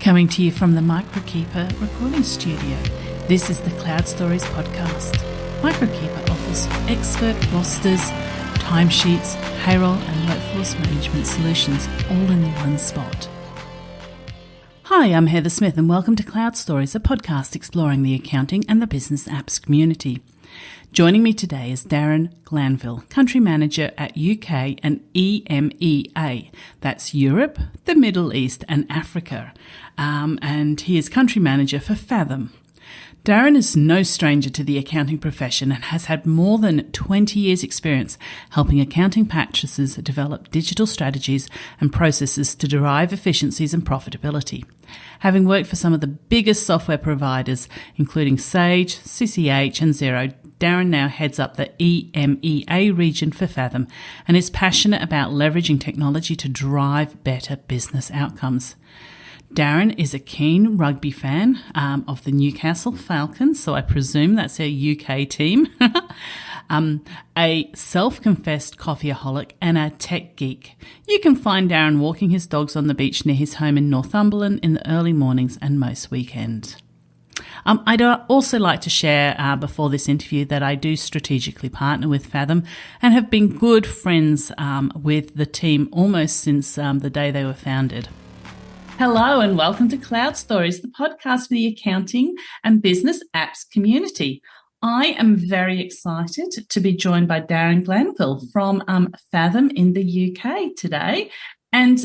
Coming to you from the Microkeeper recording studio, this is the Cloud Stories podcast. Microkeeper offers expert rosters, timesheets, payroll and workforce management solutions all in the one spot. Hi, I'm Heather Smith and welcome to Cloud Stories, a podcast exploring the accounting and the business apps community. Joining me today is Darren Glanville, Country Manager at UK and EMEA. That's Europe, the Middle East and Africa. And he is Country Manager for Fathom. Darren is no stranger to the accounting profession and has had more than 20 years' experience helping accounting practices develop digital strategies and processes to derive efficiencies and profitability. Having worked for some of the biggest software providers, including Sage, CCH and Xero, Darren now heads up the EMEA region for Fathom and is passionate about leveraging technology to drive better business outcomes. Darren is a keen rugby fan of the Newcastle Falcons, so I presume that's their UK team, a self-confessed coffee-holic and a tech geek. You can find Darren walking his dogs on the beach near his home in Northumberland in the early mornings and most weekends. I'd also like to share before this interview that I do strategically partner with Fathom and have been good friends with the team almost since the day they were founded. Hello and welcome to Cloud Stories, the podcast for the accounting and business apps community. I am very excited to be joined by Darren Glanville from Fathom in the UK today. And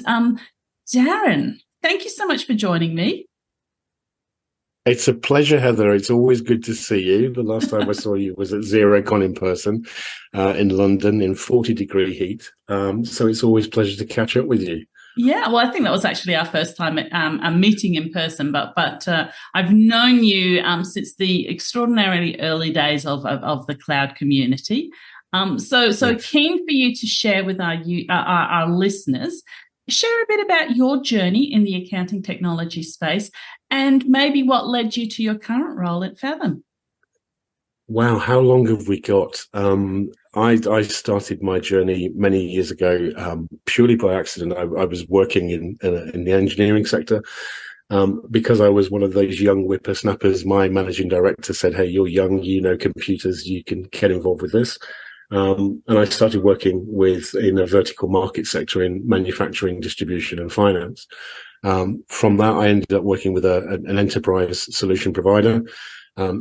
Darren, thank you so much for joining me. It's a pleasure, Heather. It's always good to see you. The last time I saw you was at Xero in person in London in 40-degree heat. So it's always a pleasure to catch up with you. Yeah, well, I think that was actually our first time meeting in person, but I've known you since the extraordinarily early days of the cloud community. So Yes. Keen for you to share with our listeners. Share a bit about your journey in the accounting technology space and maybe what led you to your current role at Fathom. Wow, how long have we got? I started my journey many years ago purely by accident. I was working in the engineering sector. Because I was one of those young whippersnappers, my managing director said, "Hey, you're young, you know computers, you can get involved with this." And I started working in a vertical market sector in manufacturing, distribution and finance. From that, I ended up working with an enterprise solution provider,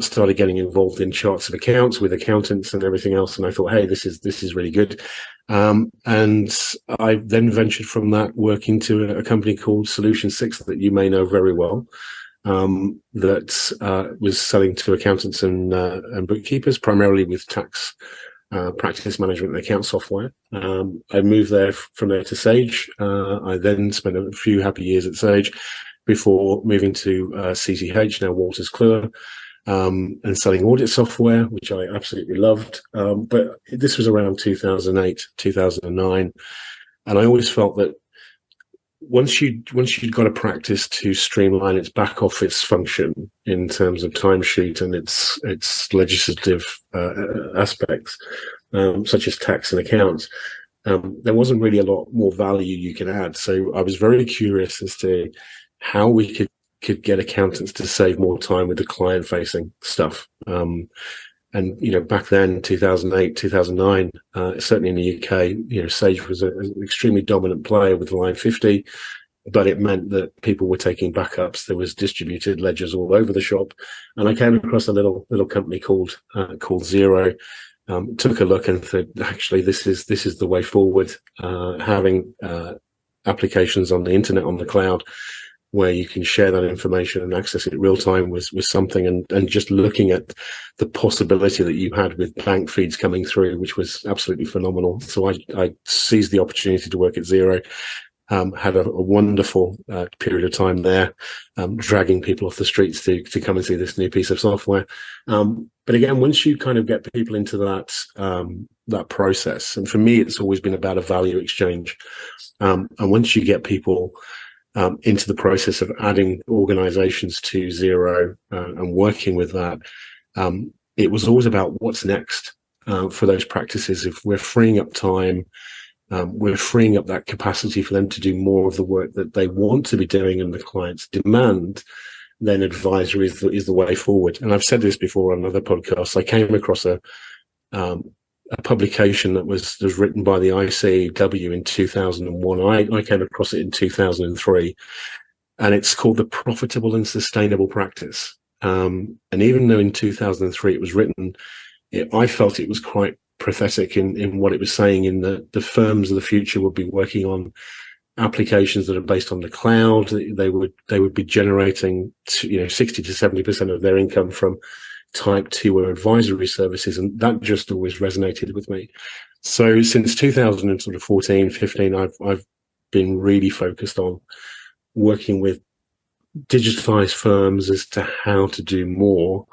started getting involved in charts of accounts with accountants and everything else. And I thought, hey, this is really good. And I then ventured from that working to a company called Solution 6 that you may know very well. That was selling to accountants and bookkeepers, primarily with tax practice management and account software. I moved from there to Sage. I then spent a few happy years at Sage before moving to CCH, now Wolters Kluwer, and selling audit software, which I absolutely loved. But this was around 2008, 2009. And I always felt that once you'd got a practice to streamline its back office function in terms of timesheet and its legislative aspects, such as tax and accounts, there wasn't really a lot more value you could add. So I was very curious as to how we could get accountants to save more time with the client-facing stuff. And, back then, 2008, 2009, certainly in the UK, Sage was an extremely dominant player with Line 50, but it meant that people were taking backups. There was distributed ledgers all over the shop. And I came across a little company called Xero, took a look and said, actually, this is the way forward, having applications on the internet, on the cloud, where you can share that information and access it real time was something, and just looking at the possibility that you had with bank feeds coming through, which was absolutely phenomenal. So I seized the opportunity to work at Xero, had a wonderful period of time there, dragging people off the streets to come and see this new piece of software. But again, once you kind of get people into that process, and for me, it's always been about a value exchange. And once you get people into the process of adding organizations to Xero and working with that, it was always about what's next for those practices. If we're freeing up time we're freeing up that capacity for them to do more of the work that they want to be doing and the clients demand, then advisory is the way forward. And I've said this before on other podcasts. I came across a publication that was written by the ICW in 2001. I came across it in 2003, and it's called The Profitable and Sustainable Practice. And even though in 2003 it was written, I felt it was quite prophetic in what it was saying, in that the firms of the future would be working on applications that are based on the cloud. They would be generating 60 to 70% of their income from type 2 or advisory services, and that just always resonated with me. So since 2014, 15, I've been really focused on working with digitized firms as to how to do more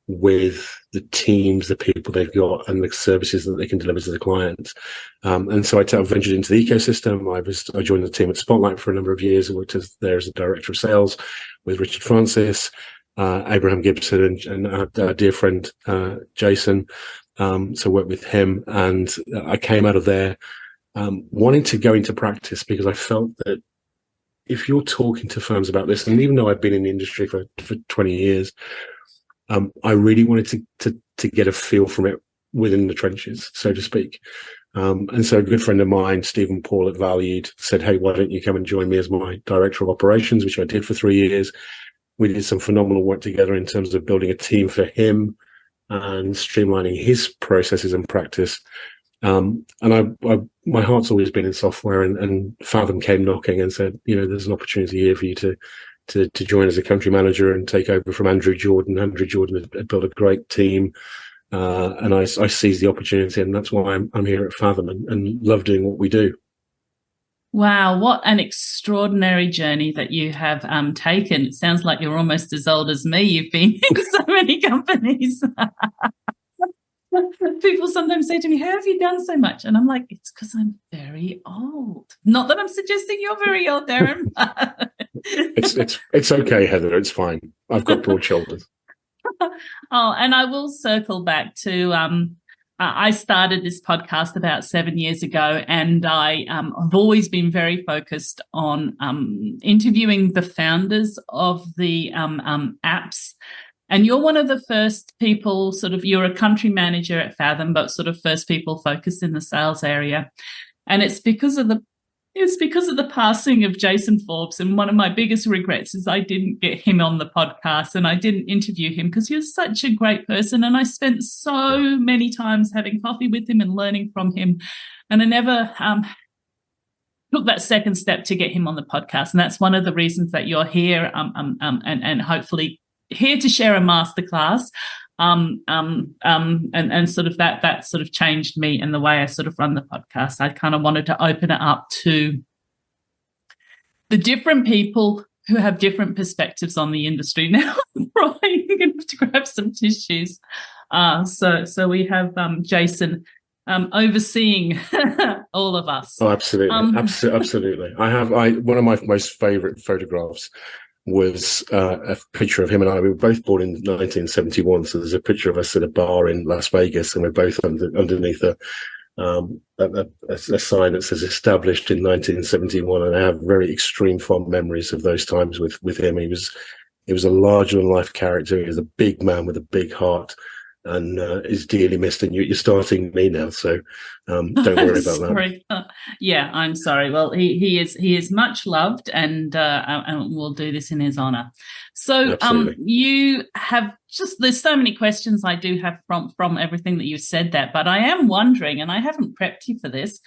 with the teams, the people they've got, and the services that they can deliver to the clients. And so I ventured into the ecosystem. I joined the team at Spotlight for a number of years. I worked there as a director of sales with Richard Francis, Abraham Gibson, and our dear friend Jason. So worked with him, and I came out of there wanting to go into practice, because I felt that if you're talking to firms about this, and even though I've been in the industry for 20 years, I really wanted to get a feel from it within the trenches, so to speak. And so a good friend of mine, Stephen Paul at Valued, said, "Hey, why don't you come and join me as my director of operations?" Which I did for 3 years. We did some phenomenal work together in terms of building a team for him and streamlining his processes and practice. And my heart's always been in software, and Fathom came knocking and said, there's an opportunity here for you to join as a country manager and take over from Andrew Jordan. Andrew Jordan had built a great team, and I seized the opportunity, and that's why I'm here at Fathom and love doing what we do. Wow, what an extraordinary journey that you have taken. It sounds like you're almost as old as me. You've been in so many companies. People sometimes say to me, "How have you done so much?" And I'm like, it's because I'm very old. Not that I'm suggesting you're very old, Darren. It's okay, Heather. It's fine. I've got broad shoulders. Oh, and I will circle back to I started this podcast about 7 years ago, and I have always been very focused on interviewing the founders of the apps. And you're one of the first people, you're a country manager at Fathom, but first people focused in the sales area. And it's because of the passing of Jason Forbes. And one of my biggest regrets is I didn't get him on the podcast and I didn't interview him, because he was such a great person. And I spent so many times having coffee with him and learning from him. And I never took that second step to get him on the podcast. And that's one of the reasons that you're here and hopefully here to share a masterclass. And that changed me and the way I run the podcast. I kind of wanted to open it up to the different people who have different perspectives on the industry. Now I'm crying. I'm going to have to grab some tissues. So we have Jason overseeing all of us. Oh, absolutely, absolutely. One of my most favourite photographs was a picture of him and I. We were both born in 1971, so there's a picture of us at a bar in Las Vegas, and we're both underneath a sign that says "established in 1971." And I have very extreme fond memories of those times with him. He was a larger than life character. He was a big man with a big heart, and is dearly missed. And you're starting me now, so don't worry about that. Yeah, I'm sorry. Well, he is much loved, and we'll do this in his honor. So you have there's so many questions I do have from everything that you've said that, but I am wondering, and I haven't prepped you for this,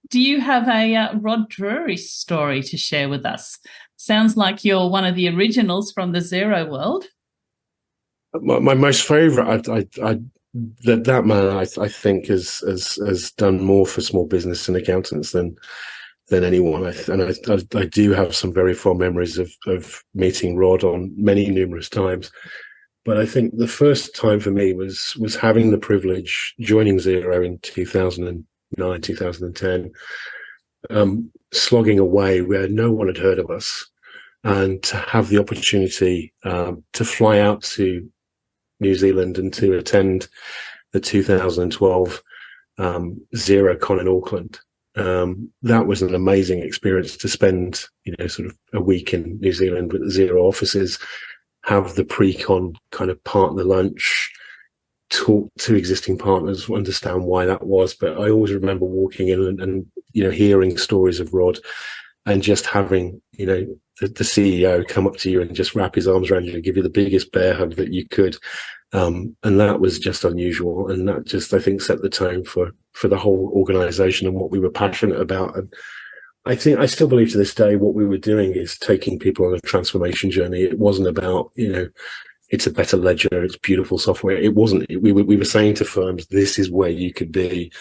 do you have a Rod Drury story to share with us? Sounds like you're one of the originals from the Xero world. My most favourite, that man, I think has done more for small business and accountants than anyone. I do have some very fond memories of meeting Rod on numerous times. But I think the first time for me was having the privilege joining Xero in 2009, 2010, slogging away where no one had heard of us, and to have the opportunity to fly out to New Zealand and to attend the 2012 XeroCon in Auckland. That was an amazing experience to spend, sort of a week in New Zealand with the Xero offices, have the pre-con kind of partner lunch, talk to existing partners, understand why that was. But I always remember walking in and hearing stories of Rod, and just having, the CEO come up to you and just wrap his arms around you and give you the biggest bear hug that you could. And that was just unusual. And that just, I think, set the tone for the whole organization and what we were passionate about. And I still believe to this day, what we were doing is taking people on a transformation journey. It wasn't about, it's a better ledger, it's beautiful software. It wasn't. We were saying to firms, this is where you could be.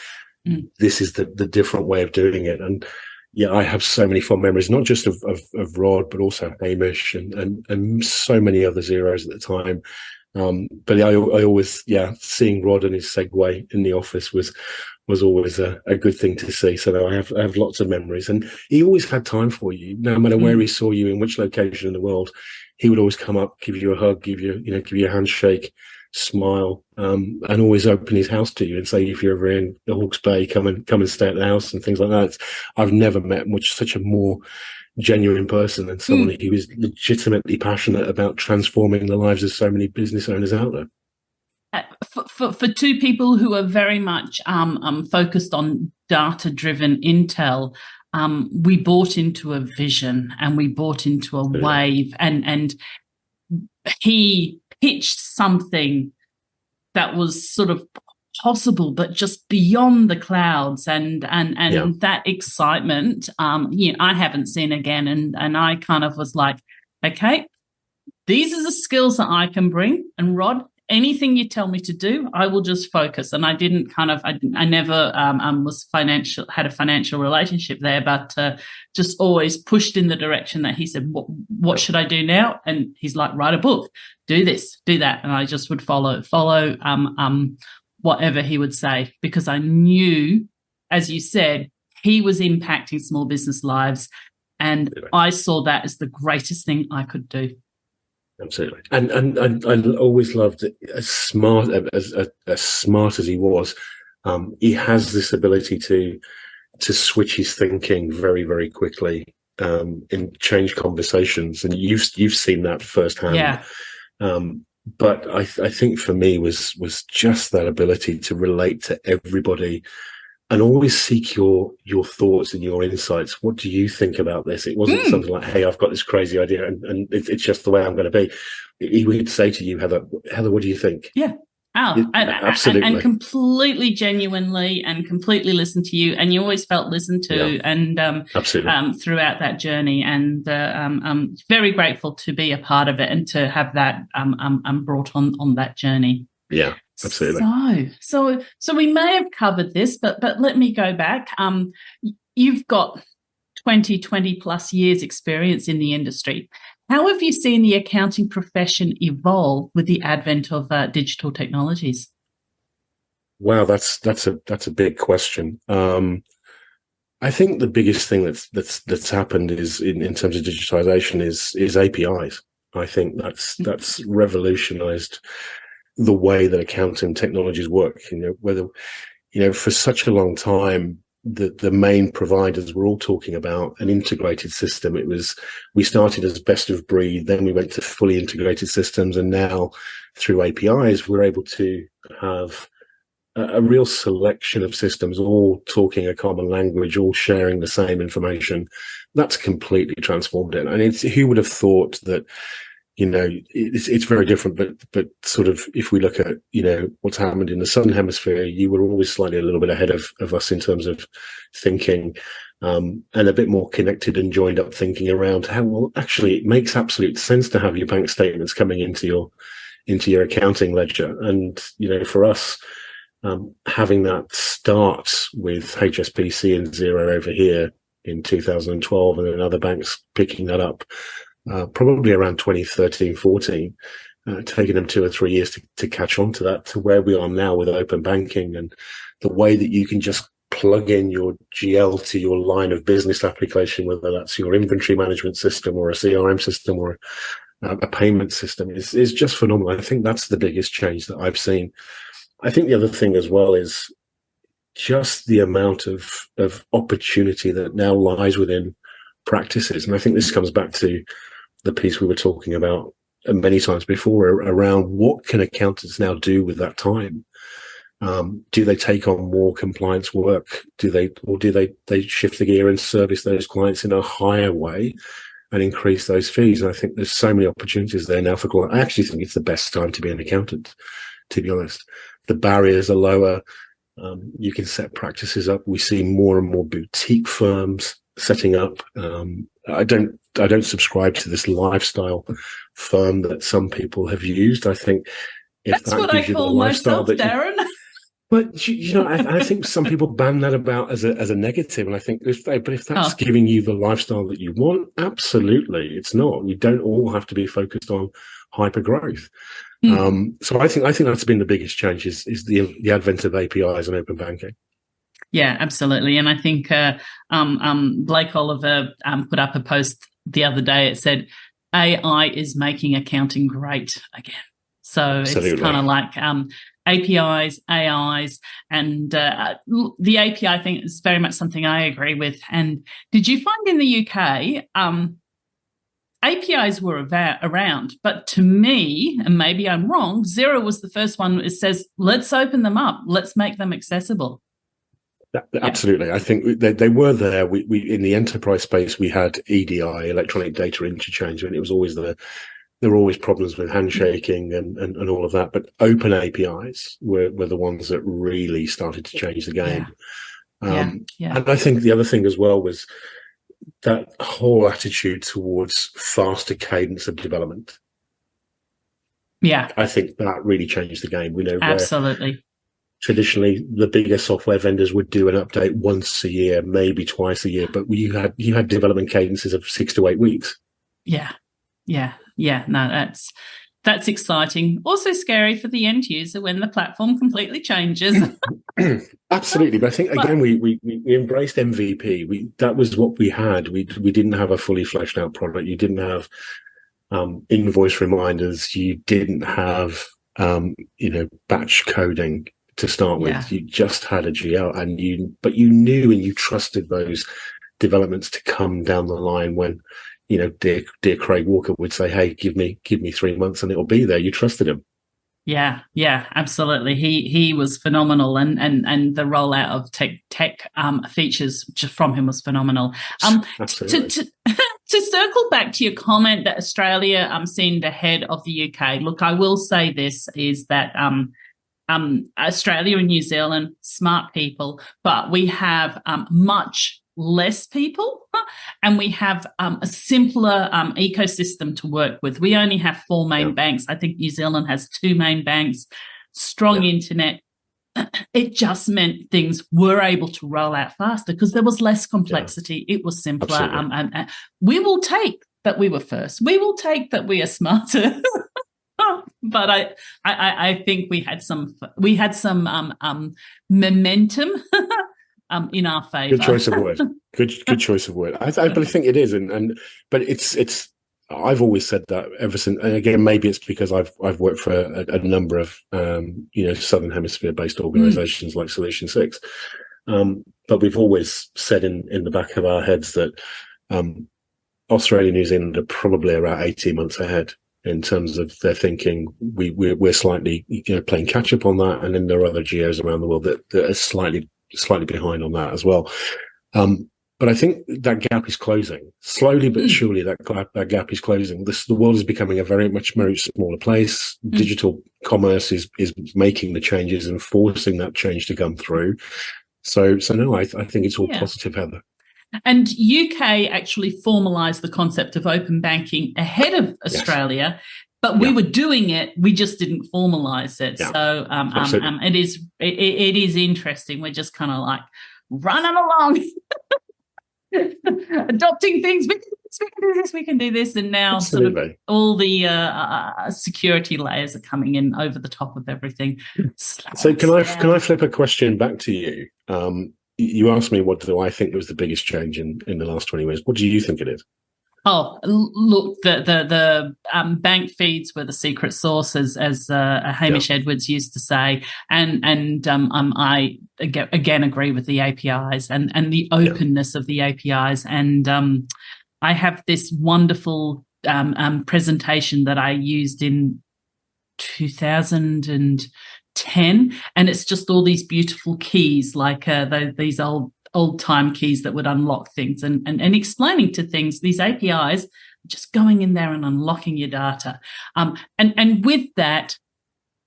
This is the different way of doing it. And yeah, I have so many fond memories, not just of Rod, but also Hamish and so many other Xeros at the time. But I always, seeing Rod and his Segway in the office was always a good thing to see. So I have lots of memories, and he always had time for you, no matter where he saw you, in which location in the world. He would always come up, give you a hug, give you a handshake, smile, and always open his house to you and say, if you're ever in the Hawke's Bay, come and stay at the house and things like that. I've never met such a more genuine person and someone who was legitimately passionate about transforming the lives of so many business owners out there. For two people who are very much focused on data-driven intel, we bought into a vision and we bought into a wave, and he pitched something that was sort of possible, but just beyond the clouds, and that excitement, I haven't seen again. And I kind of was like, okay, these are the skills that I can bring. And Rod, anything you tell me to do, I will just focus. And I didn't I never had a financial relationship there, but just always pushed in the direction that he said, what should I do now? And he's like, write a book, do this, do that. And I just would follow whatever he would say, because I knew, as you said, he was impacting small business lives. And I saw that as the greatest thing I could do. Absolutely. And I always loved it, as smart as he was. He has this ability to switch his thinking very, very quickly, and change conversations. And you've seen that firsthand. Yeah. But I think for me was just that ability to relate to everybody and always seek your thoughts and your insights. What do you think about this? It wasn't something like, hey, I've got this crazy idea and it's just the way I'm going to be. He would say to you, Heather, what do you think? Yeah. Absolutely. And completely genuinely and completely listened to you, and you always felt listened to, and throughout that journey. And I'm very grateful to be a part of it and to have that brought on that journey. Yeah, absolutely. So we may have covered this, but let me go back. You've got 20 plus years experience in the industry. How have you seen the accounting profession evolve with the advent of digital technologies? Wow, that's a big question. I think the biggest thing that's happened is in terms of digitization is APIs. I think that's revolutionized the way that accounting technologies work. For such a long time, the main providers were all talking about an integrated system. We started as best of breed, then we went to fully integrated systems, and now through APIs, we're able to have a real selection of systems, all talking a common language, all sharing the same information. That's completely transformed it. And who would have thought that, it's very different, but sort of, if we look at, what's happened in the Southern Hemisphere, you were always slightly a little bit ahead of us in terms of thinking, and a bit more connected and joined up thinking around how, well, actually, it makes absolute sense to have your bank statements coming into your accounting ledger. And, for us, having that start with HSBC and Xero over here in 2012, and then other banks picking that up, probably around 2013, 14, taking them 2 or 3 years to catch on to that, to where we are now with open banking and the way that you can just plug in your GL to your line of business application, whether that's your inventory management system or a CRM system or a payment system, is just phenomenal. I think that's the biggest change that I've seen. I think the other thing as well is just the amount of opportunity that now lies within practices. And I think this comes back to the piece we were talking about many times before around what can accountants now do with that time. Do they take on more compliance work? Do they shift the gear and service those clients in a higher way and increase those fees? And I think there's so many opportunities there now for clients. I actually think it's the best time to be an accountant, to be honest. The barriers are lower. You can set practices up. We see more and more boutique firms setting up. I don't subscribe to this lifestyle firm that some people have used. I think if that's what I call myself, Darren. But I think some people ban that about as a negative, and I think if that's giving you the lifestyle that you want, absolutely, it's not. You don't all have to be focused on hyper growth. So I think that's been the biggest change is the advent of APIs and open banking. Yeah, absolutely, and I think Blake Oliver put up a post the other day. It said AI is making accounting great again. So absolutely. It's kind of like APIs, AIs, and the API thing is very much something I agree with. And did you find in the UK, APIs were around, but to me, and maybe I'm wrong, Xero was the first one that says, let's open them up, let's make them accessible. Absolutely. I think they were there. We in the enterprise space, we had EDI, electronic data interchange, and it was always there were always problems with handshaking and all of that. But open APIs were the ones that really started to change the game. And I think the other thing as well was that whole attitude towards faster cadence of development. Yeah. I think that really changed the game. We know absolutely. Traditionally, the bigger software vendors would do an update once a year, maybe twice a year, but you had development cadences of 6 to 8 weeks. Yeah. No, that's exciting. Also scary for the end user when the platform completely changes. Absolutely, but I think again we embraced MVP. That was what we had. We didn't have a fully fleshed out product. You didn't have invoice reminders. You didn't have batch coding to start with. Yeah. You just had a GL, but you knew and you trusted those developments to come down the line when, dear Craig Walker would say, "Hey, give me 3 months and it'll be there." You trusted him. Yeah, absolutely. He was phenomenal, and the rollout of tech features just from him was phenomenal. Absolutely. To circle back to your comment that Australia seemed ahead of the UK. Look, I will say this is that Australia and New Zealand, smart people, but we have much less people, and we have a simpler ecosystem to work with. We only have 4 main banks. I think New Zealand has 2 main banks, strong internet. It just meant things were able to roll out faster because there was less complexity. It was simpler. And we will take that we were first. We will take that we are smarter. But I think we had some momentum in our favour. Good choice of word. Good choice of word. I think it is, but it's. I've always said that ever since. And again, maybe it's because I've worked for a number of Southern Hemisphere based organisations like Solution 6, but we've always said in the back of our heads that Australia and New Zealand are probably around 18 months ahead in terms of their thinking. We're slightly playing catch up on that, and then there are other geos around the world that are slightly behind on that as well. But I think that gap is closing slowly, but surely. That gap is closing. The world is becoming a very smaller place. Digital commerce is making the changes and forcing that change to come through. So no, I think it's all positive, Heather. And UK actually formalised the concept of open banking ahead of Australia. Yes. But we were doing it, we just didn't formalise it. Yeah. So it is interesting. We're just kind of like running along, adopting things. We can do this. And now sort of all the security layers are coming in over the top of everything. So can I flip a question back to you? You asked me what do I think was the biggest change in the last 20 years. What do you think it is? Oh, look, the bank feeds were the secret sauce, as Hamish Edwards used to say, and I again agree with the APIs and the openness of the APIs, and I have this wonderful presentation that I used in 2010, and it's just all these beautiful keys, like these old-time keys that would unlock things, and explaining to things, these APIs, just going in there and unlocking your data. And with that,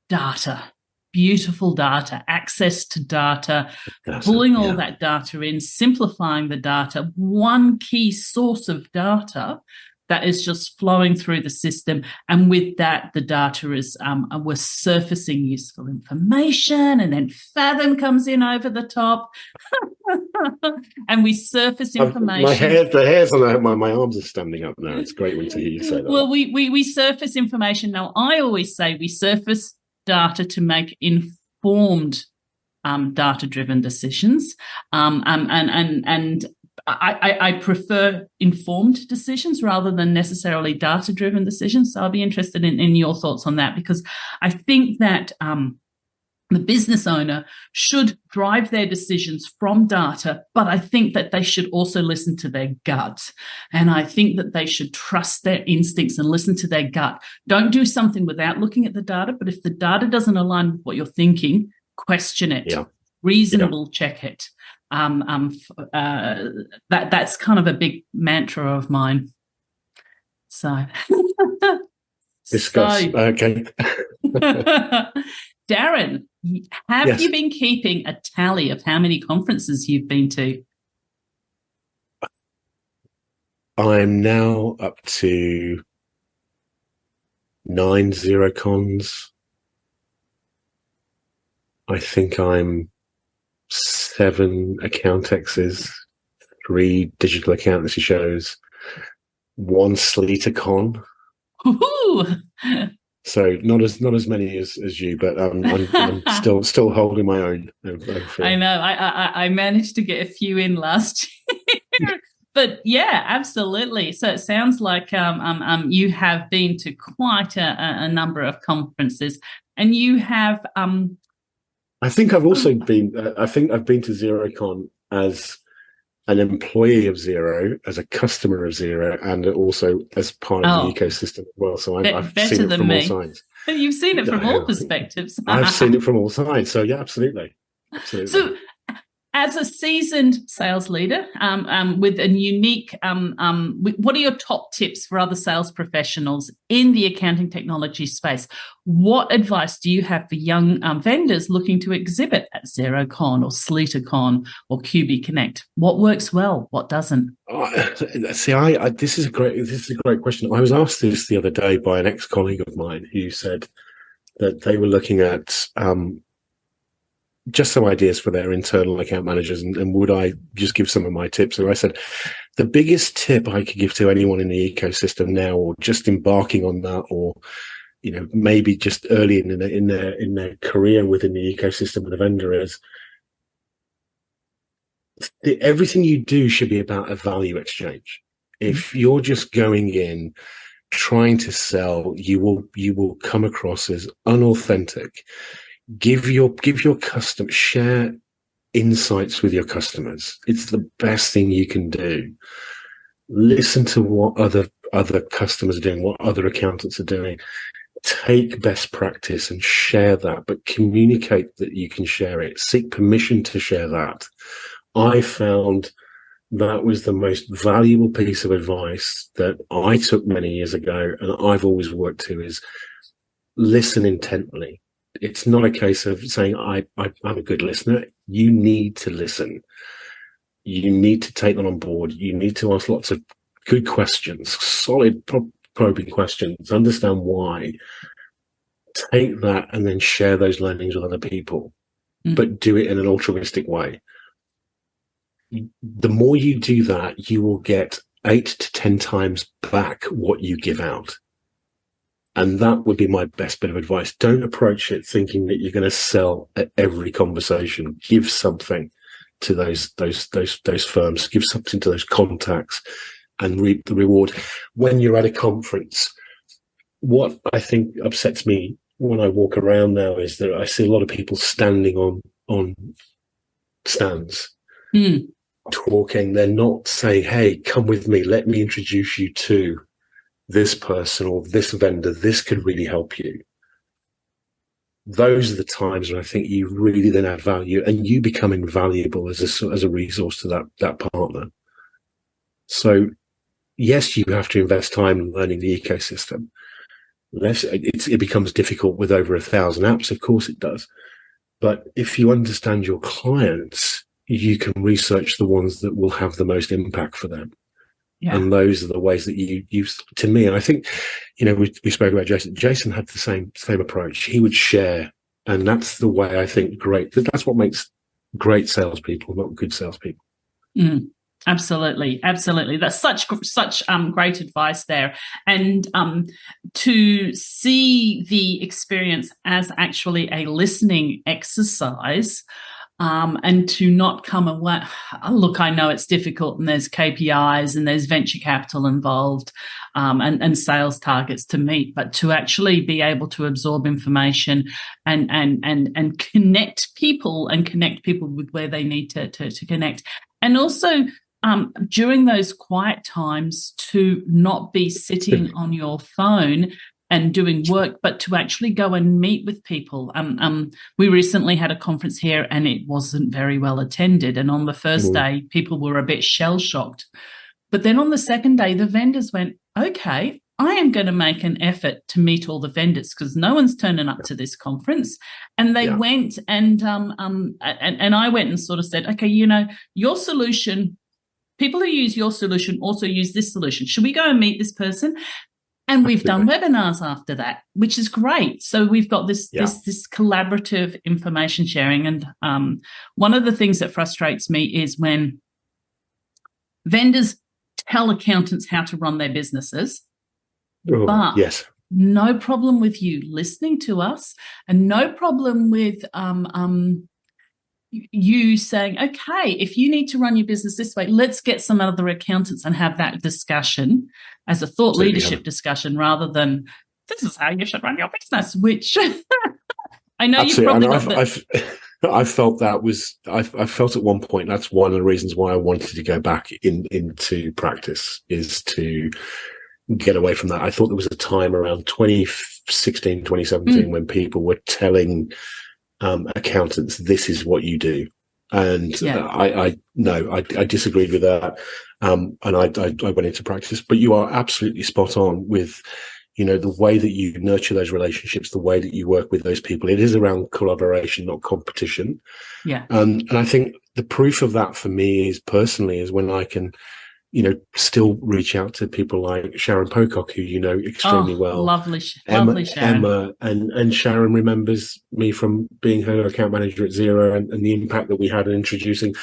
data, beautiful data, access to data, pulling all that data in, simplifying the data, one key source of data that is just flowing through the system. And with that, the data is, we're surfacing useful information, and then Fathom comes in over the top and we surface information. The hairs on my arms are standing up now. It's great to hear you say that. Well, we surface information. Now, I always say we surface data to make informed data-driven decisions. And I prefer informed decisions rather than necessarily data-driven decisions. So I'll be interested in your thoughts on that, because I think that the business owner should drive their decisions from data, but I think that they should also listen to their gut. And I think that they should trust their instincts and listen to their gut. Don't do something without looking at the data, but if the data doesn't align with what you're thinking, question it. Check it. That's kind of a big mantra of mine. So discuss. Okay. Darren, have you been keeping a tally of how many conferences you've been to? I'm now up to 9 Xero cons. I think I'm 7 Accountexes, 3 digital accountancy shows, 1 Sleater con. Ooh. So not as many as you, but I'm still holding my own. I know. I managed to get a few in last year, but yeah, absolutely. So it sounds like you have been to quite a number of conferences, and you have. I think I've also been. I think I've been to XeroCon as an employee of Xero, as a customer of Xero, and also as part of the ecosystem as well. So I've seen it from all sides. You've seen it from all perspectives. I've seen it from all sides. So yeah, absolutely. So, as a seasoned sales leader, with a unique, what are your top tips for other sales professionals in the accounting technology space? What advice do you have for young vendors looking to exhibit at XeroCon or SleaterCon or QB Connect? What works well? What doesn't? See, this is a great question. I was asked this the other day by an ex-colleague of mine who said that they were looking at just some ideas for their internal account managers, and would I just give some of my tips? And I said, the biggest tip I could give to anyone in the ecosystem now, or just embarking on that, or maybe just early in their career within the ecosystem of the vendor, is everything you do should be about a value exchange. If you're just going in trying to sell, you will come across as unauthentic. Give your customer, share insights with your customers. It's the best thing you can do. Listen to what other customers are doing, what other accountants are doing. Take best practice and share that, but communicate that you can share it. Seek permission to share that. I found that was the most valuable piece of advice that I took many years ago, and I've always worked to, is listen intently. It's not a case of saying, I'm a good listener. You need to listen. You need to take that on board. You need to ask lots of good questions, solid probing questions, understand why. Take that and then share those learnings with other people, but do it in an altruistic way. The more you do that, you will get 8 to 10 times back what you give out. And that would be my best bit of advice. Don't approach it thinking that you're going to sell at every conversation. Give something to those firms. Give something to those contacts, and reap the reward. When you're at a conference, what I think upsets me when I walk around now is that I see a lot of people standing on stands, talking. They're not saying, hey, come with me, let me introduce you to this person or this vendor. This could really help you. Those are the times when I think you really then add value and you become invaluable as a resource to that partner. So yes, you have to invest time in learning the ecosystem. It becomes difficult with over 1,000 apps. Of course it does. But if you understand your clients, you can research the ones that will have the most impact for them. Yeah. And those are the ways that you use, to me. And I think, we spoke about Jason. Jason had the same approach. He would share. And that's the way I think that's what makes great salespeople, not good salespeople. Absolutely. That's such great advice there. And to see the experience as actually a listening exercise, and to not come away, look, I know it's difficult and there's KPIs and there's venture capital involved, and sales targets to meet, but to actually be able to absorb information and connect people with where they need to connect. And also, during those quiet times, to not be sitting on your phone and doing work, but to actually go and meet with people. We recently had a conference here and it wasn't very well attended. And on the first day, people were a bit shell-shocked. But then on the second day, the vendors went, okay, I am going to make an effort to meet all the vendors because no one's turning up to this conference. And they went and I went and sort of said, okay, your solution, people who use your solution also use this solution. Should we go and meet this person? And we've done webinars after that, which is great. So we've got this collaborative information sharing. And one of the things that frustrates me is when vendors tell accountants how to run their businesses, but no problem with you listening to us, and no problem with you saying, okay, if you need to run your business this way, let's get some other accountants and have that discussion as a thought leadership discussion rather than this is how you should run your business, which I know you probably I felt I felt at one point that's one of the reasons why I wanted to go back into practice, is to get away from that. I thought there was a time around 2016, 2017 when people were telling accountants, this is what you do. And I disagreed with that. And I went into practice, but you are absolutely spot on with, the way that you nurture those relationships, the way that you work with those people. It is around collaboration, not competition. Yeah. And I think the proof of that for me is when I can, still reach out to people like Sharon Pocock, who you know extremely well. Lovely Sharon. Emma, and Sharon remembers me from being her account manager at Xero and the impact that we had in introducing.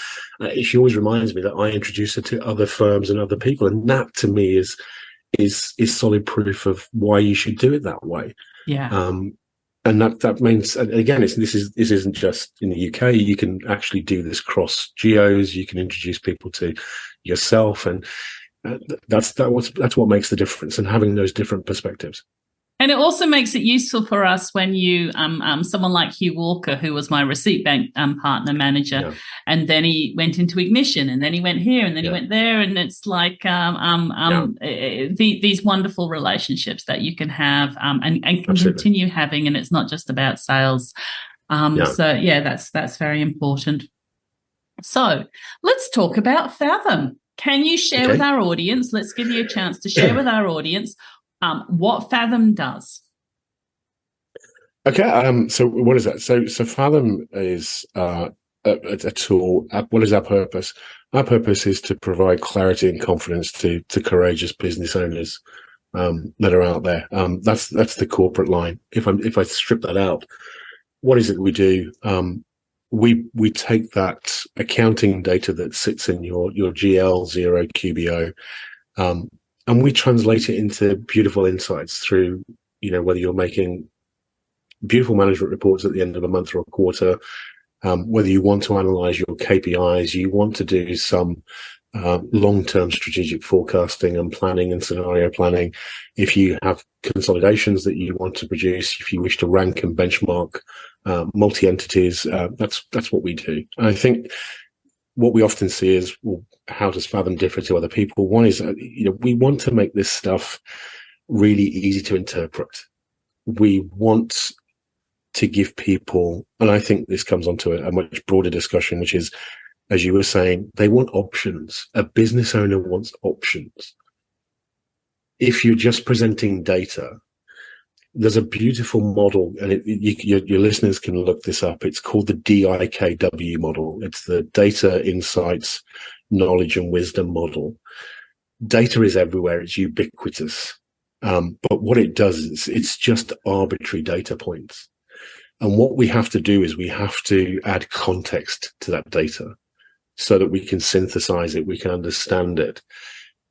She always reminds me that I introduced her to other firms and other people, and that to me is solid proof of why you should do it that way. Yeah. And that means, again, this isn't just in the UK. You can actually do this cross geos. You can introduce people to yourself, and that's what makes the difference, and having those different perspectives. And it also makes it useful for us when you, someone like Hugh Walker, who was my receipt bank partner manager, and then he went into Ignition, and then he went here, and then he went there, and it's like these wonderful relationships that you can have and can continue having, and it's not just about sales. So that's very important. So let's talk about Fathom. Can you share with our audience? Let's give you a chance to share with our audience what Fathom does. Okay, so what is that? So Fathom is a tool. What is our purpose? Our purpose is to provide clarity and confidence to courageous business owners that are out there. That's the corporate line. If I strip that out, what is it we do? We take that accounting data that sits in your GL, Xero, QBO, and we translate it into beautiful insights through, whether you're making beautiful management reports at the end of a month or a quarter, whether you want to analyze your KPIs, you want to do some long-term strategic forecasting and planning and scenario planning. If you have consolidations that you want to produce, if you wish to rank and benchmark multi-entities, that's what we do. And I think what we often see is, well, how does Fathom differ to other people? One is, we want to make this stuff really easy to interpret. We want to give people, and I think this comes onto a much broader discussion, which is, as you were saying, they want options. A business owner wants options. If you're just presenting data, there's a beautiful model, and your listeners can look this up. It's called the DIKW model. It's the Data, Insights, Knowledge and Wisdom model. Data is everywhere. It's ubiquitous. But what it does is it's just arbitrary data points. And what we have to do is we have to add context to that data so that we can synthesize it, we can understand it.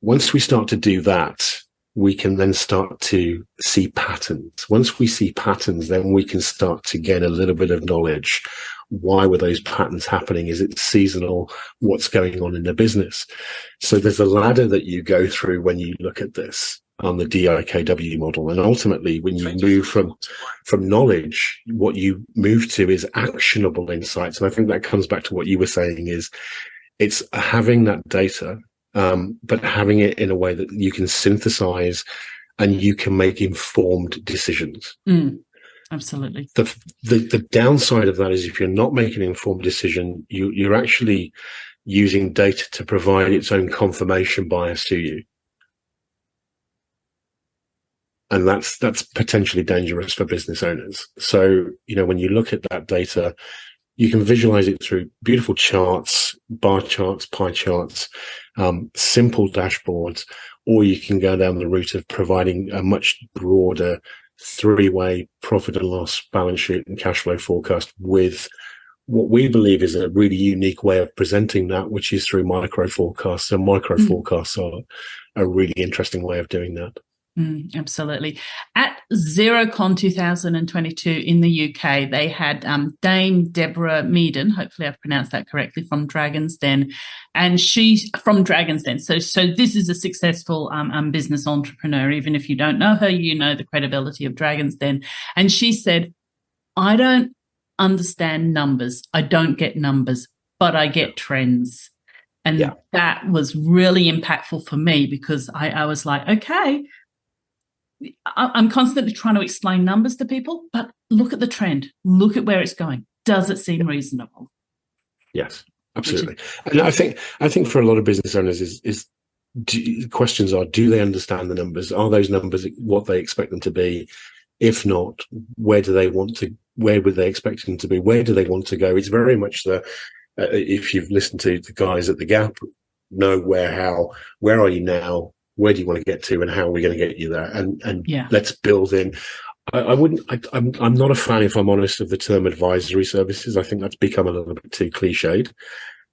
Once we start to do that, we can then start to see patterns. Once we see patterns, then we can start to gain a little bit of knowledge. Why were those patterns happening? Is it seasonal? What's going on in the business? So there's a ladder that you go through when you look at this on the DIKW model. And ultimately, when you move from knowledge, what you move to is actionable insights. And I think that comes back to what you were saying, is it's having that data, but having it in a way that you can synthesize and you can make informed decisions. Absolutely. The downside of that is, if you're not making an informed decision, you're actually using data to provide its own confirmation bias to you. And that's potentially dangerous for business owners. So, when you look at that data, you can visualize it through beautiful charts, bar charts, pie charts, simple dashboards, or you can go down the route of providing a much broader three-way profit and loss balance sheet and cash flow forecast with what we believe is a really unique way of presenting that, which is through micro forecasts. And micro forecasts are a really interesting way of doing that. Absolutely. At XeroCon 2022 in the UK, they had Dame Deborah Meaden, hopefully I've pronounced that correctly, from Dragon's Den, and she's from Dragon's Den. So this is a successful business entrepreneur. Even if you don't know her, you know the credibility of Dragon's Den. And she said, I don't understand numbers. I don't get numbers, but I get trends. And that was really impactful for me, because I was like, okay, I'm constantly trying to explain numbers to people, but look at the trend. Look at where it's going. Does it seem reasonable? Yes, absolutely. And I think for a lot of business owners questions are, do they understand the numbers? Are those numbers what they expect them to be? If not, where would they expect them to be? Where do they want to go? It's very much if you've listened to the guys at The Gap, know where are you now? Where do you want to get to, and how are we going to get you there? And let's build in. I'm not a fan, if I'm honest, of the term advisory services. I think that's become a little bit too cliched.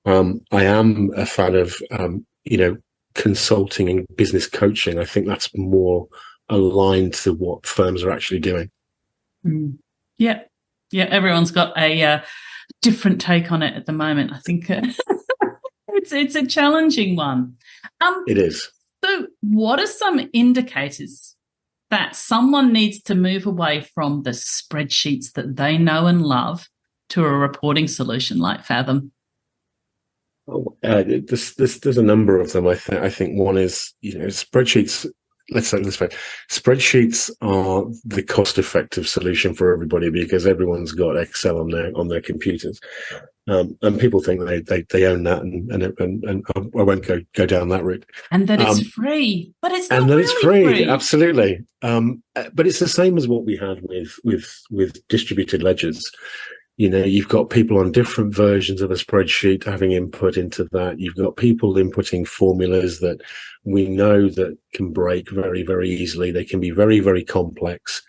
I am a fan of, consulting and business coaching. I think that's more aligned to what firms are actually doing. Yeah. Everyone's got a different take on it at the moment. I think it's a challenging one. It is. So what are some indicators that someone needs to move away from the spreadsheets that they know and love to a reporting solution like Fathom? There's a number of them. I think one is, spreadsheets. Let's say this way: spreadsheets are the cost-effective solution for everybody, because everyone's got Excel on their computers, and people think they own that, and I won't go down that route. And that it's free, but it's not. And that really it's free, absolutely. But it's the same as what we had with distributed ledgers. You've got people on different versions of a spreadsheet having input into that. You've got people inputting formulas that we know that can break very, very easily. They can be very, very complex.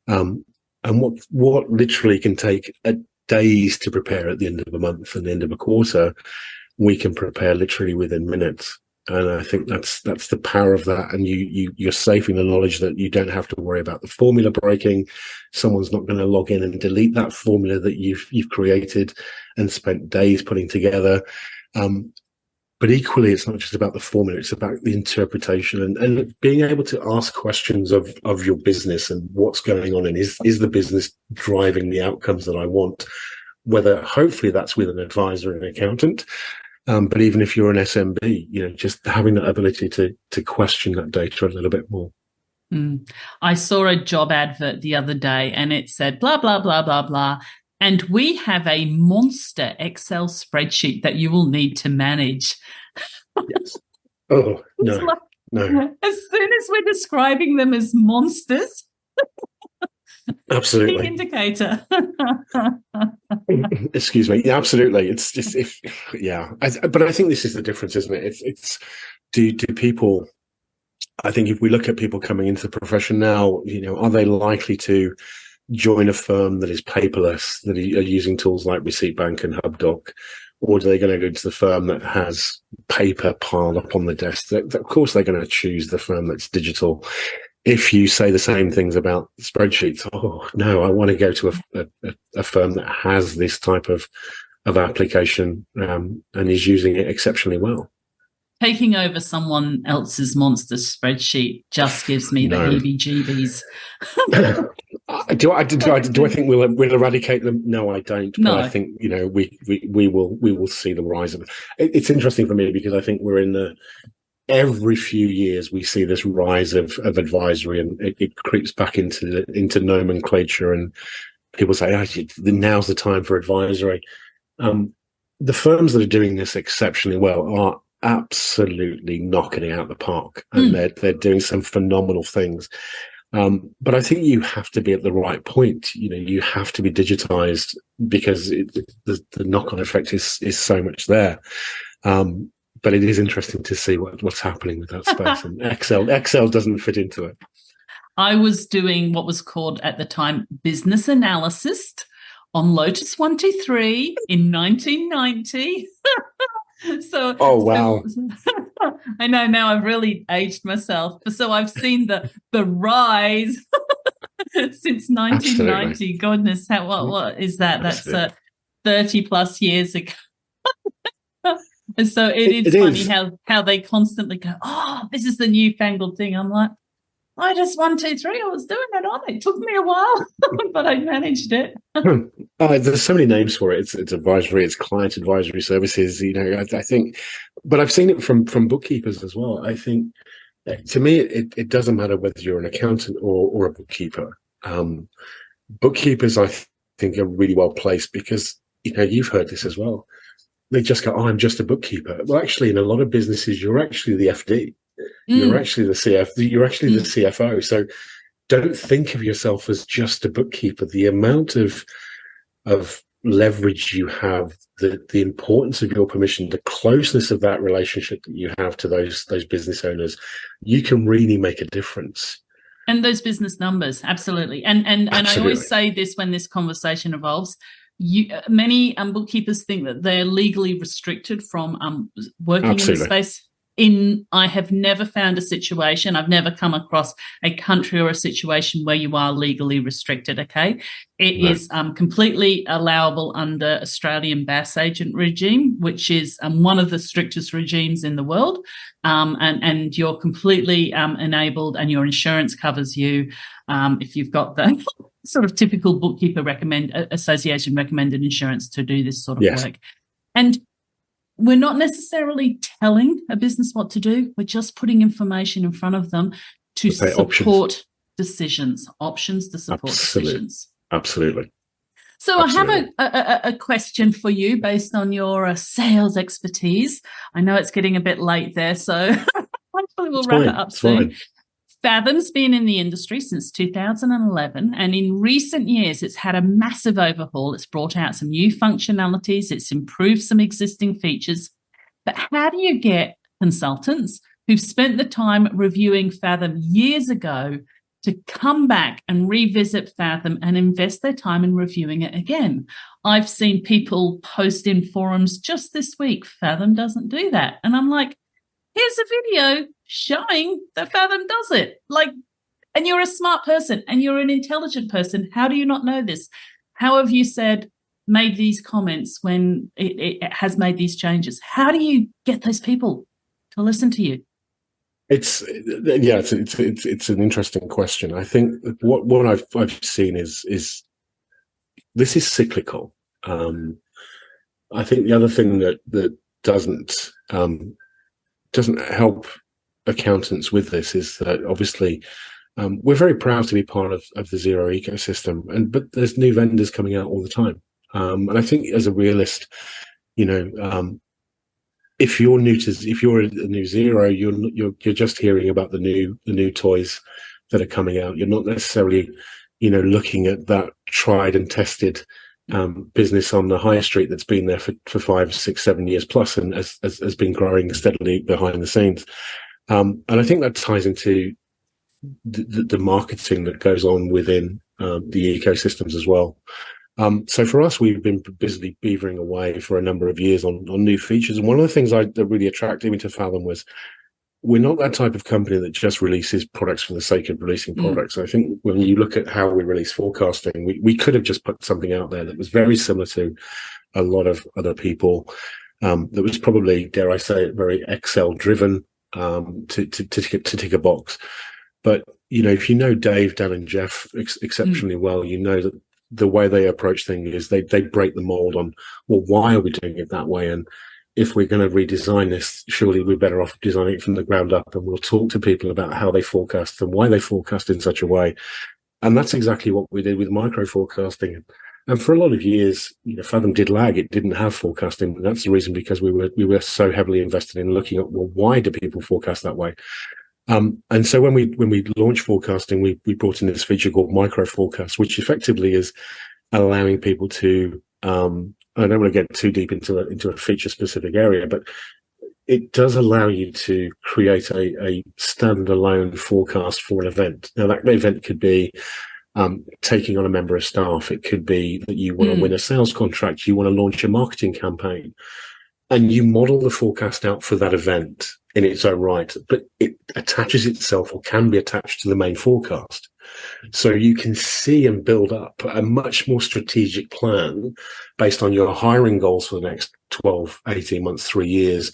And what literally can take days to prepare at the end of a month and the end of a quarter, we can prepare literally within minutes. And I think that's the power of that. And you're safe in the knowledge that you don't have to worry about the formula breaking. Someone's not going to log in and delete that formula that you've created and spent days putting together. And But equally, it's not just about the formula, it's about the interpretation and being able to ask questions of your business and what's going on, and is the business driving the outcomes that I want? Whether hopefully that's with an advisor and an accountant. But even if you're an SMB, just having that ability to question that data a little bit more. I saw a job advert the other day and it said blah, blah, blah, blah, blah. And we have a monster Excel spreadsheet that you will need to manage. Yes. Oh, no, no. As soon as we're describing them as monsters, absolutely. Key indicator. Excuse me. Yeah, absolutely. It's just, but I think this is the difference, isn't it? It's do people, I think if we look at people coming into the profession now, are they likely to join a firm that is paperless, that are using tools like Receipt Bank and HubDoc, or are they going to go to the firm that has paper piled up on the desk? Of course, they're going to choose the firm that's digital. If you say the same things about spreadsheets, oh no, I want to go to a firm that has this type of application and is using it exceptionally well. Taking over someone else's monster spreadsheet just gives me the heebie-jeebies. Do I think we'll eradicate them? No, I don't. No. But I think we will see the rise of it. It's interesting for me because I think we're in every few years we see this rise of advisory, and it creeps back into nomenclature, and people say, now's the time for advisory. The firms that are doing this exceptionally well are absolutely knocking it out the park, and they're doing some phenomenal things. But I think you have to be at the right point. You have to be digitized because the knock-on effect is so much there. But it is interesting to see what's happening with that space, and Excel doesn't fit into it. I was doing what was called at the time business analysis on Lotus 123 in 1990. So, oh wow! I know now I've really aged myself. So I've seen the rise since 1990. Absolutely. Goodness, what is that? Absolutely. That's 30 plus years ago. And so it funny is. how they constantly go, oh, this is the newfangled thing. I'm like, I just 1, 2, 3. I was doing it on. It took me a while, but I managed it. There's so many names for it. It's advisory, it's client advisory services. I think, but I've seen it from bookkeepers as well. I think, to me, it doesn't matter whether you're an accountant or a bookkeeper. Bookkeepers, I think, are really well placed because you've heard this as well. They just go, oh, I'm just a bookkeeper. Well, actually, in a lot of businesses, you're actually the FD. You're actually the You're actually the CFO. So don't think of yourself as just a bookkeeper. The amount of leverage you have, the importance of your permission, the closeness of that relationship that you have to those business owners, you can really make a difference. And those business numbers, absolutely. And I always say this when this conversation evolves. Many bookkeepers think that they're legally restricted from working in this space. I have never found a situation, I've never come across a country or a situation where you are legally restricted, okay? It is completely allowable under Australian BAS agent regime, which is one of the strictest regimes in the world, and you're completely enabled, and your insurance covers you if you've got the sort of typical bookkeeper association recommended insurance to do this sort of work. And we're not necessarily telling a business what to do. We're just putting information in front of them to support decisions, options to support decisions. Absolutely. So absolutely. I have a question for you based on your sales expertise. I know it's getting a bit late there, so hopefully we'll wrap it up soon. Fine. Fathom's been in the industry since 2011, and in recent years, it's had a massive overhaul. It's brought out some new functionalities. It's improved some existing features. But how do you get consultants who've spent the time reviewing Fathom years ago to come back and revisit Fathom and invest their time in reviewing it again? I've seen people post in forums just this week, Fathom doesn't do that. And I'm like, here's a video showing that Fathom does it. And you're a smart person and you're an intelligent person. How do you not know this? How have you said, made these comments, when it has made these changes? How do you get those people to listen to you? It's an interesting question. I think what I've seen is this is cyclical. I think the other thing that doesn't help accountants with this is that obviously we're very proud to be part of the Xero ecosystem, but there's new vendors coming out all the time. And I think as a realist, if you're a new Xero, you're just hearing about the new toys that are coming out. You're not necessarily, looking at that tried and tested business on the high street that's been there for 5, 6, 7 years plus, and has been growing steadily behind the scenes. And I think that ties into the marketing that goes on within the ecosystems as well. So for us, we've been busily beavering away for a number of years on new features. And one of the things that really attracted me to Fathom was we're not that type of company that just releases products for the sake of releasing products. I think when you look at how we release forecasting, we could have just put something out there that was very similar to a lot of other people, that was probably, dare I say it, very Excel driven, to tick a box. But, if you know Dave, Dan and Jeff exceptionally well, you know that the way they approach things is they break the mold on, well, why are we doing it that way? And if we're going to redesign this, surely we're better off designing it from the ground up. And we'll talk to people about how they forecast and why they forecast in such a way. And that's exactly what we did with micro forecasting. And for a lot of years, Fathom did lag. It didn't have forecasting. And that's the reason, because we were so heavily invested in looking at, well, why do people forecast that way? And so when we launched forecasting, we brought in this feature called micro forecast, which effectively is allowing people to, I don't want to get too deep into a feature specific area, but it does allow you to create a standalone forecast for an event. Now that event could be taking on a member of staff. It could be that you want to win a sales contract. You want to launch a marketing campaign, and you model the forecast out for that event in its own right, but it attaches itself, or can be attached, to the main forecast. So you can see and build up a much more strategic plan based on your hiring goals for the next 12, 18 months, 3 years,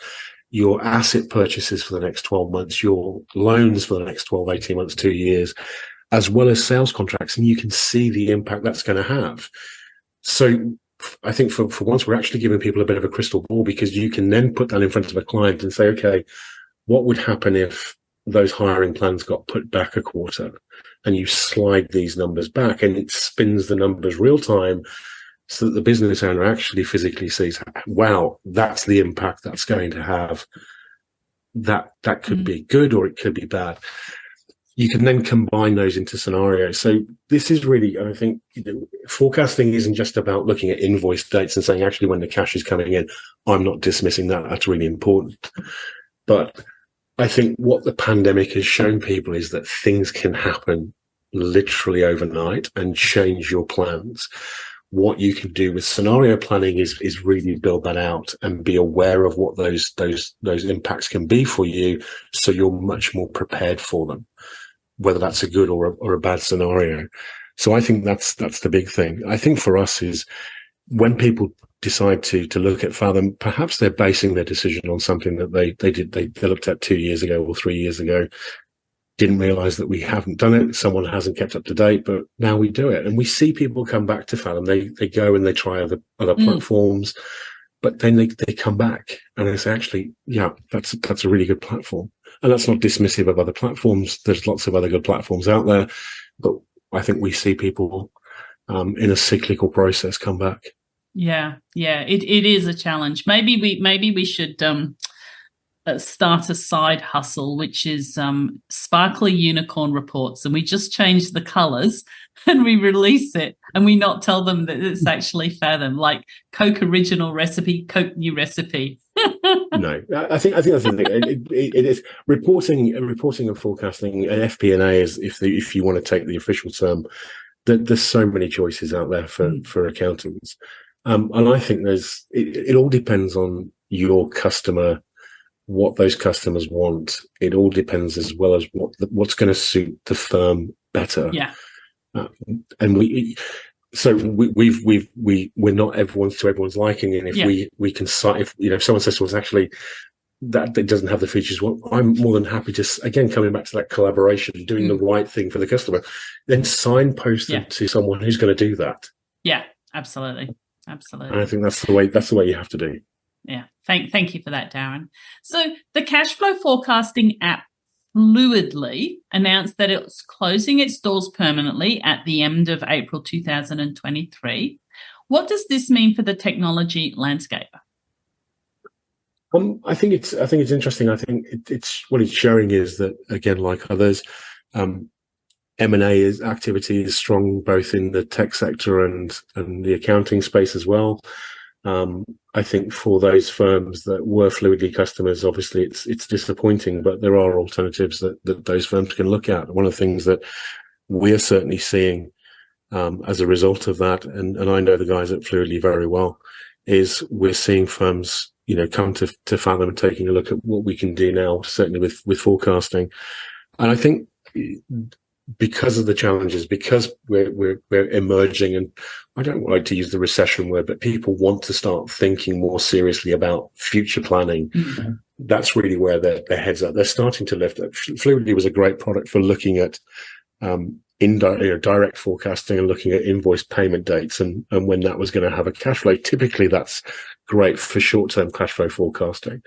your asset purchases for the next 12 months, your loans for the next 12, 18 months, 2 years, as well as sales contracts. And you can see the impact that's going to have. So I think for once, we're actually giving people a bit of a crystal ball, because you can then put that in front of a client and say, okay, what would happen if those hiring plans got put back a quarter? And you slide these numbers back, and it spins the numbers real time, so that the business owner actually physically sees, wow, that's the impact that's going to have. That could be good, or it could be bad. You can then combine those into scenarios. So this is really, I think, forecasting isn't just about looking at invoice dates and saying, actually, when the cash is coming in. I'm not dismissing that. That's really important. But I think what the pandemic has shown people is that things can happen literally overnight and change your plans. What you can do with scenario planning is really build that out and be aware of what those impacts can be for you, so you're much more prepared for them, whether that's a good or a bad scenario. So I think that's the big thing. I think for us is, when people decide to look at Fathom, perhaps they're basing their decision on something that they looked at 2 years ago or 3 years ago, didn't realize that we haven't done it. Someone hasn't kept up to date, but now we do it. And we see people come back to Fathom. They go and they try other platforms, but then they come back and they say, actually, yeah, that's a really good platform. And that's not dismissive of other platforms. There's lots of other good platforms out there, but I think we see people in a cyclical process come back. Yeah, it is a challenge. Maybe we should start a side hustle, which is sparkly unicorn reports, and we just change the colors and we release it, and we not tell them that it's actually Fathom, like Coke original recipe, Coke new recipe. No, I think that's the thing. It is reporting and forecasting, and FP&A is, if you want to take the official term, there's so many choices out there for accountants. And I think it all depends on your customer, what those customers want. It all depends, as well as what's going to suit the firm better. Yeah. And so we're not everyone's to everyone's liking, and if we can cite, if someone says to us actually that it doesn't have the features, well, I'm more than happy to, again, coming back to that collaboration, doing the right thing for the customer, then signpost them to someone who's going to do that. Yeah, absolutely. And I think that's the way you have to do. Yeah. Thank you for that, Darren. So the cash flow forecasting app Fluidly announced that it's closing its doors permanently at the end of April 2023. What does this mean for the technology landscape? I think it's interesting. I think it's what it's showing is that, again, like others, M&A activity is strong both in the tech sector and the accounting space as well. I think for those firms that were Fluidly customers, obviously it's disappointing, but there are alternatives that those firms can look at. One of the things that we're certainly seeing as a result of that, and I know the guys at Fluidly very well, is we're seeing firms, come to Fathom and taking a look at what we can do now, certainly with forecasting. And I think because of the challenges, because we're emerging, and I don't like to use the recession word, but people want to start thinking more seriously about future planning. Mm-hmm. That's really where their heads are. They're starting to lift it. Fluidly was a great product for looking at direct forecasting and looking at invoice payment dates and when that was going to have a cash flow. Typically, that's great for short-term cash flow forecasting.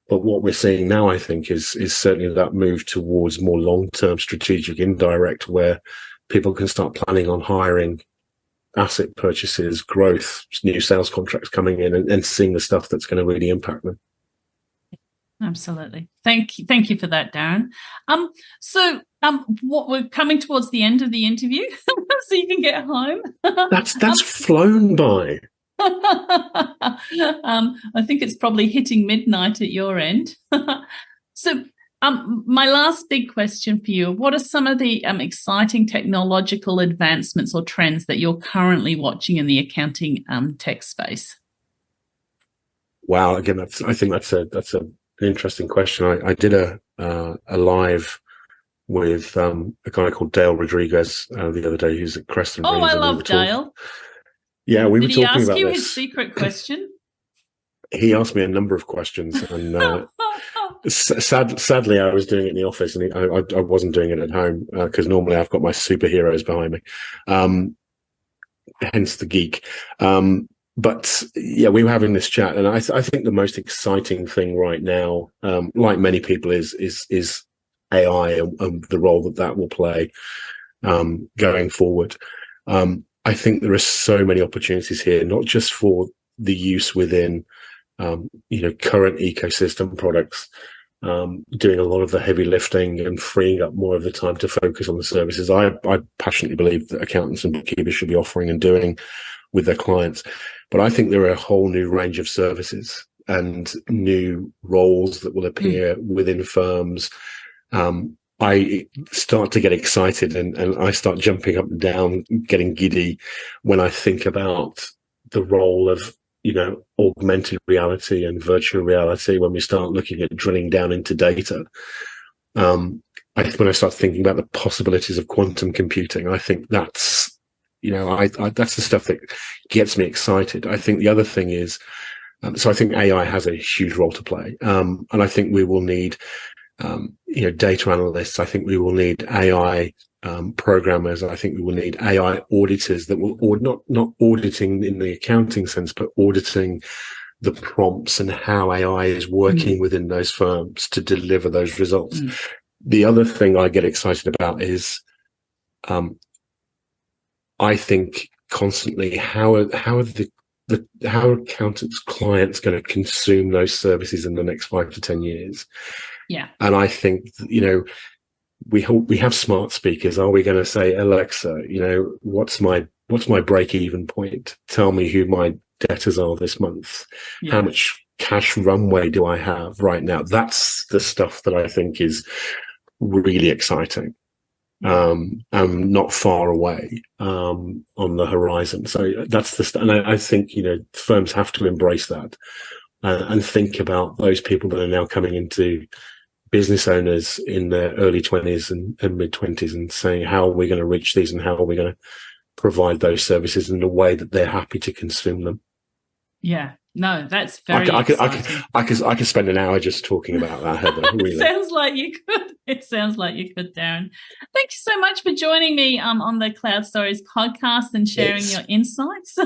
But what we're seeing now, I think, is certainly that move towards more long-term strategic indirect, where people can start planning on hiring, asset purchases, growth, new sales contracts coming in, and seeing the stuff that's going to really impact them. Absolutely. Thank you for that, Darren. What we're coming towards the end of the interview, so you can get home. That's flown by. I think it's probably hitting midnight at your end. So, my last big question for you: what are some of the exciting technological advancements or trends that you're currently watching in the accounting tech space? Wow, again, I think that's an interesting question. I did a live with a guy called Dale Rodriguez the other day, who's at Creston. Oh, I love Dale. Yeah, we were talking about this. Did he ask you his secret question? He asked me a number of questions, and sadly, I was doing it in the office, and I wasn't doing it at home because normally I've got my superheroes behind me. Hence the geek. But yeah, we were having this chat, and I think the most exciting thing right now, like many people, is AI and the role that will play going forward. I think there are so many opportunities here, not just for the use within, current ecosystem products, doing a lot of the heavy lifting and freeing up more of the time to focus on the services I passionately believe that accountants and bookkeepers should be offering and doing with their clients. But I think there are a whole new range of services and new roles that will appear within firms. I start to get excited and I start jumping up and down, getting giddy when I think about the role of, augmented reality and virtual reality when we start looking at drilling down into data. When I start thinking about the possibilities of quantum computing, I think that's, that's the stuff that gets me excited. I think the other thing is, so I think AI has a huge role to play. And I think we will need, data analysts. I think we will need AI programmers. I think we will need AI auditors that will, not auditing in the accounting sense, but auditing the prompts and how AI is working within those firms to deliver those results. The other thing I get excited about is, I think constantly how are accountants' clients going to consume those services in the next 5 to 10 years? Yeah. And I think, we have smart speakers. Are we going to say, Alexa, what's my break even point? Tell me who my debtors are this month. Yeah. How much cash runway do I have right now? That's the stuff that I think is really exciting. Not far away, on the horizon. So that's and I think, firms have to embrace that, and think about those people that are now coming into business owners in their early 20s and mid 20s and saying, how are we going to reach these and how are we going to provide those services in a way that they're happy to consume them. Yeah. No, that's very exciting. I could spend an hour just talking about that, Heather. Really. It sounds like you could. It sounds like you could, Darren. Thank you so much for joining me on the Cloud Stories podcast and sharing your insights.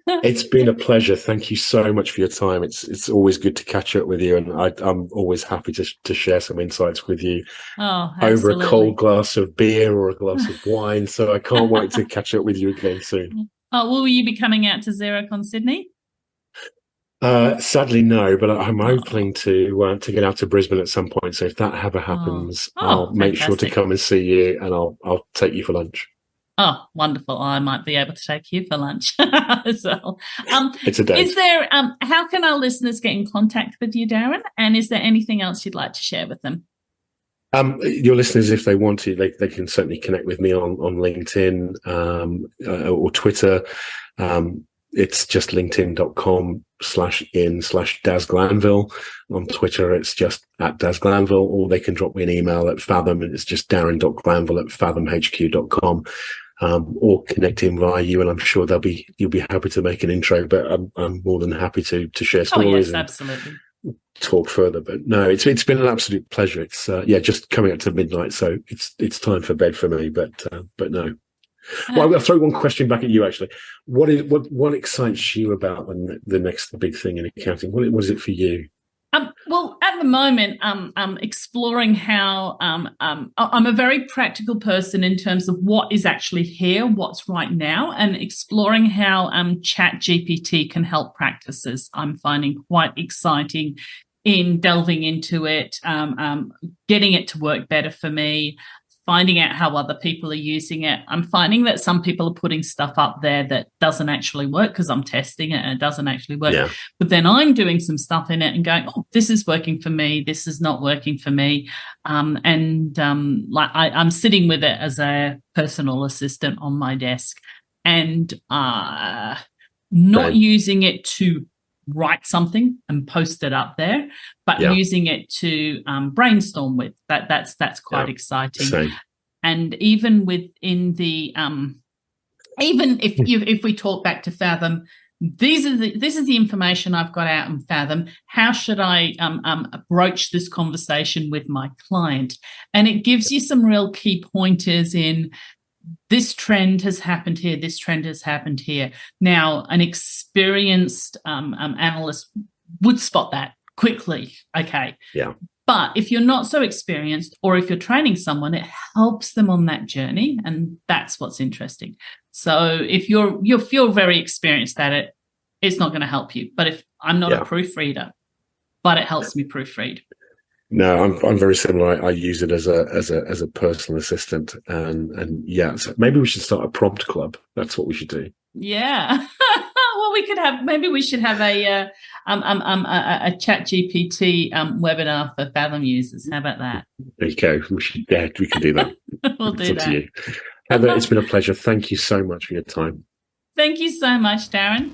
It's been a pleasure. Thank you so much for your time. It's always good to catch up with you, and I'm always happy to share some insights with you over a cold glass of beer or a glass of wine. So I can't wait to catch up with you again soon. Oh, will you be coming out to XeroCon Sydney? Sadly, no, but I'm hoping to get out to Brisbane at some point. So if that ever happens, I'll make sure to come and see you, and I'll take you for lunch. Oh, wonderful! I might be able to take you for lunch. So, it's a day. Is there? How can our listeners get in contact with you, Darren? And is there anything else you'd like to share with them? Your listeners, if they want to, they can certainly connect with me on LinkedIn or Twitter. It's just linkedin.com/in/Daz Glanville. On Twitter, it's just @Daz Glanville, or they can drop me an email at Fathom, and it's just darren.glanville@fathomhq.com, or connect in via you, and I'm sure you'll be happy to make an intro, but I'm more than happy to share stories. Oh, yes, absolutely. Talk further, but no, it's been an absolute pleasure. It's just coming up to midnight, so it's time for bed for me, but no. Well, I'll throw one question back at you. Actually, what excites you about the next big thing in accounting? What is it for you? Well, at the moment, I'm exploring how I'm a very practical person in terms of what is actually here, what's right now, and exploring how ChatGPT can help practices. I'm finding quite exciting in delving into it, getting it to work better for me, finding out how other people are using it. I'm finding that some people are putting stuff up there that doesn't actually work because I'm testing it and it doesn't actually work. Yeah. But then I'm doing some stuff in it and going, oh, this is working for me. This is not working for me. I'm sitting with it as a personal assistant on my desk and not using it to write something and post it up there, but using it to brainstorm with. That's quite exciting. Same. And even within the even if we talk back to Fathom, this is the information I've got out in Fathom. How should I broach this conversation with my client? And it gives you some real key pointers in this trend has happened here, this trend has happened here. Now, an experienced analyst would spot that quickly, okay? Yeah. But if you're not so experienced, or if you're training someone, it helps them on that journey, and that's what's interesting. So if you're very experienced at it, it's not going to help you. But if I'm not a proofreader, but it helps me proofread. No, I'm very similar. I use it as a personal assistant, and so maybe we should start a prompt club. That's what we should do. Yeah. Well, we should have a ChatGPT webinar for Fathom users. How about that? There you go. We can do that. We'll do that. To you. Heather, it's been a pleasure. Thank you so much for your time. Thank you so much, Darren.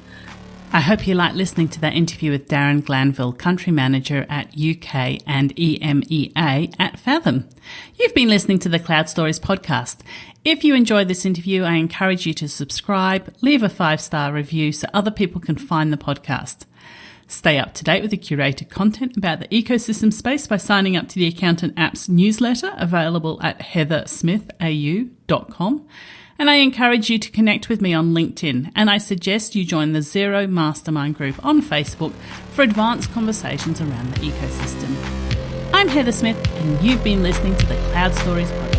I hope you liked listening to that interview with Darren Glanville, Country Manager at UK and EMEA at Fathom. You've been listening to the Cloud Stories podcast. If you enjoyed this interview, I encourage you to subscribe, leave a 5-star review so other people can find the podcast. Stay up to date with the curated content about the ecosystem space by signing up to the Accountant Apps newsletter available at heathersmithau.com. And I encourage you to connect with me on LinkedIn, and I suggest you join the Xero Mastermind group on Facebook for advanced conversations around the ecosystem. I'm Heather Smith, and you've been listening to the Cloud Stories podcast.